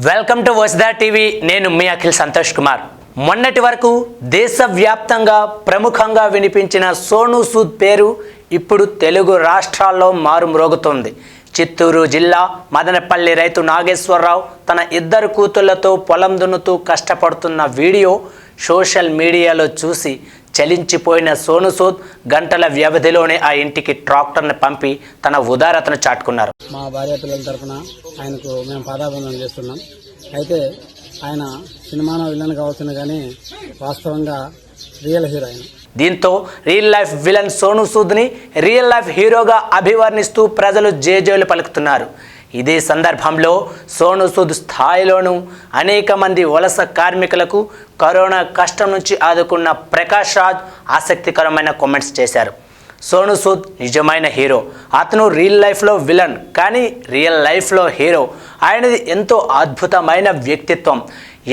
Welcome to Vasudha TV. నేను మీ అఖిల్ సంతోష్ కుమార్. మొన్నటి వరకు దేశవ్యాప్తంగా ప్రముఖంగా వినిపించిన సోను సూద్ పేరు ఇప్పుడు తెలుగు రాష్ట్రాల్లో మారుమ్రోగుతోంది. చిత్తూరు జిల్లా మదనపల్లి రైతు నాగేశ్వరరావు తన ఇద్దరు కూతుళ్లతో పొలం దున్నుతూ కష్టపడుతున్న వీడియో సోషల్ మీడియాలో చూసి చలించిపోయిన సోను సూద్ గంటల వ్యవధిలోనే ఆ ఇంటికి ట్రాక్టర్ని పంపి తన ఉదారతను చాటుకున్నారు. మా భార్య పిల్లల తరఫున ఆయనకు మేము పాదాభివందనం చేస్తున్నాం. అయితే ఆయన సినిమాలో విలన్ కావచ్చు కానీ వాస్తవంగా రియల్ హీరో ఆయన. దీంతో రియల్ లైఫ్ విలన్ సోను సూద్ని రియల్ లైఫ్ హీరోగా అభివర్ణిస్తూ ప్రజలు జేజేలు పలుకుతున్నారు. ఇదే సందర్భంలో సోను సూద్ స్థాయిలోనూ అనేక మంది వలస కార్మికులకు కరోనా కష్టం నుంచి ఆదుకున్న ప్రకాష్ రాజ్ ఆసక్తికరమైన కామెంట్స్ చేశారు. సోను సూద్ నిజమైన హీరో. అతను రియల్ లైఫ్లో విలన్, కానీ రియల్ లైఫ్లో హీరో. ఆయనది ఎంతో అద్భుతమైన వ్యక్తిత్వం.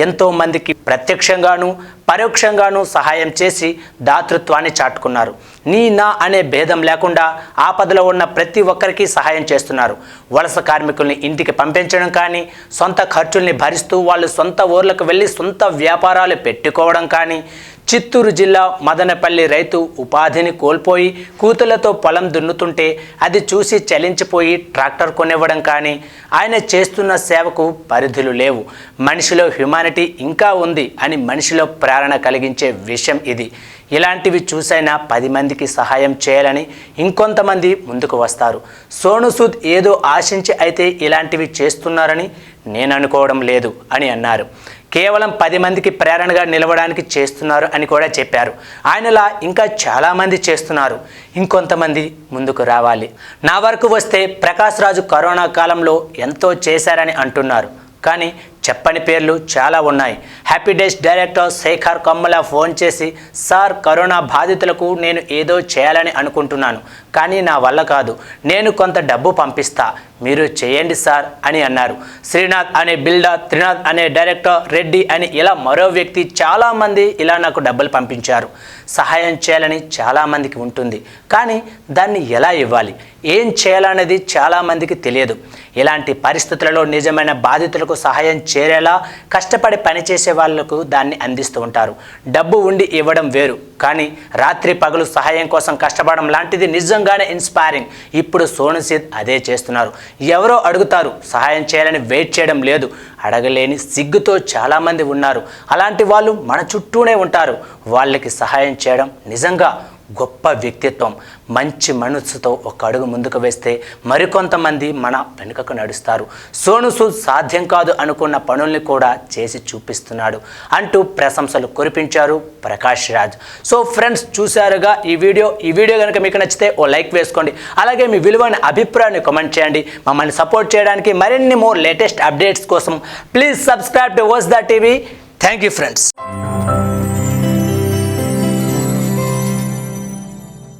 ఎంతోమందికి ప్రత్యక్షంగాను పరోక్షంగాను సహాయం చేసి దాతృత్వాన్ని చాటుకున్నారు. నీ నా అనే భేదం లేకుండా ఆపదలో ఉన్న ప్రతి ఒక్కరికి సహాయం చేస్తున్నారు. వలస కార్మికుల్ని ఇంటికి పంపించడం కానీ, సొంత ఖర్చుల్ని భరిస్తూ వాళ్ళు సొంత ఊర్లకు వెళ్ళి సొంత వ్యాపారాలు పెట్టుకోవడం కానీ, చిత్తూరు జిల్లా మదనపల్లి రైతు ఉపాధిని కోల్పోయి కూతుళ్లతో పొలం దున్నుతుంటే అది చూసి చలించిపోయి ట్రాక్టర్ కొనివ్వడం కానీ, ఆయన చేస్తున్న సేవకు పరిధులు లేవు. మనిషిలో హ్యుమానిటీ ఇంకా ఉంది అని మనిషిలో ప్రేరణ కలిగించే విషయం ఇది. ఇలాంటివి చూసైనా 10 మందికి సహాయం చేయాలని ఇంకొంతమంది ముందుకు వస్తారు. సోను సూద్ ఏదో ఆశించి అయితే ఇలాంటివి చేస్తున్నారని నేను అనుకోవడం లేదు అని అన్నారు. కేవలం 10 మందికి ప్రేరణగా నిలవడానికి చేస్తున్నారు అని కూడా చెప్పారు. ఆయనలా ఇంకా చాలామంది చేస్తున్నారు. ఇంకొంతమంది ముందుకు రావాలి. నా వరకు వస్తే ప్రకాష్ రాజు కరోనా కాలంలో ఎంతో చేశారని అంటున్నారు. కానీ చెప్పని పేర్లు చాలా ఉన్నాయి. హ్యాపీ డేస్ డైరెక్టర్ శేఖర్ కమ్మల ఫోన్ చేసి, సార్ కరోనా బాధితులకు నేను ఏదో చేయాలని అనుకుంటున్నాను, కానీ నా వల్ల కాదు, నేను కొంత డబ్బు పంపిస్తా, మీరు చేయండి సార్ అని అన్నారు. శ్రీనాథ్ అనే బిల్డర్, త్రినాథ్ అనే డైరెక్టర్, రెడ్డి అని ఇలా మరో వ్యక్తి చాలామంది ఇలా నాకు డబ్బులు పంపించారు. సహాయం చేయాలని చాలామందికి ఉంటుంది, కానీ దాన్ని ఎలా ఇవ్వాలి, ఏం చేయాలనేది చాలామందికి తెలియదు. ఇలాంటి పరిస్థితులలో నిజమైన బాధితులకు సహాయం చేరేలా కష్టపడి పనిచేసే వాళ్లకు దాన్ని అందిస్తూ ఉంటారు. డబ్బు ఉండి ఇవ్వడం వేరు, కానీ రాత్రి పగలు సహాయం కోసం కష్టపడడం లాంటిది నిజంగానే ఇన్స్పైరింగ్. ఇప్పుడు సోను సూద్ అదే చేస్తున్నారు. ఎవరో అడుగుతారు, సహాయం చేయాలని వెయిట్ చేయడం లేదు. అడగలేని సిగ్గుతో చాలామంది ఉన్నారు. అలాంటి వాళ్ళు మన చుట్టూనే ఉంటారు. వాళ్ళకి సహాయం చేయడం నిజంగా గొప్ప వ్యక్తిత్వం. మంచి మనస్సుతో ఒక అడుగు ముందుకు వేస్తే మరికొంతమంది మన వెనుకకు నడుస్తారు. సోను సూద్ సాధ్యం కాదు అనుకున్న పనుల్ని కూడా చేసి చూపిస్తున్నాడు అంటూ ప్రశంసలు కురిపించారు ప్రకాష్ రాజ్. సో ఫ్రెండ్స్, చూశారుగా ఈ వీడియో కనుక మీకు నచ్చితే ఓ లైక్ వేసుకోండి. అలాగే మీ విలువైన అభిప్రాయాన్ని కామెంట్ చేయండి. మమ్మల్ని సపోర్ట్ చేయడానికి మరిన్ని మోర్ లేటెస్ట్ అప్డేట్స్ కోసం please subscribe to Vasudha TV. Thank you friends.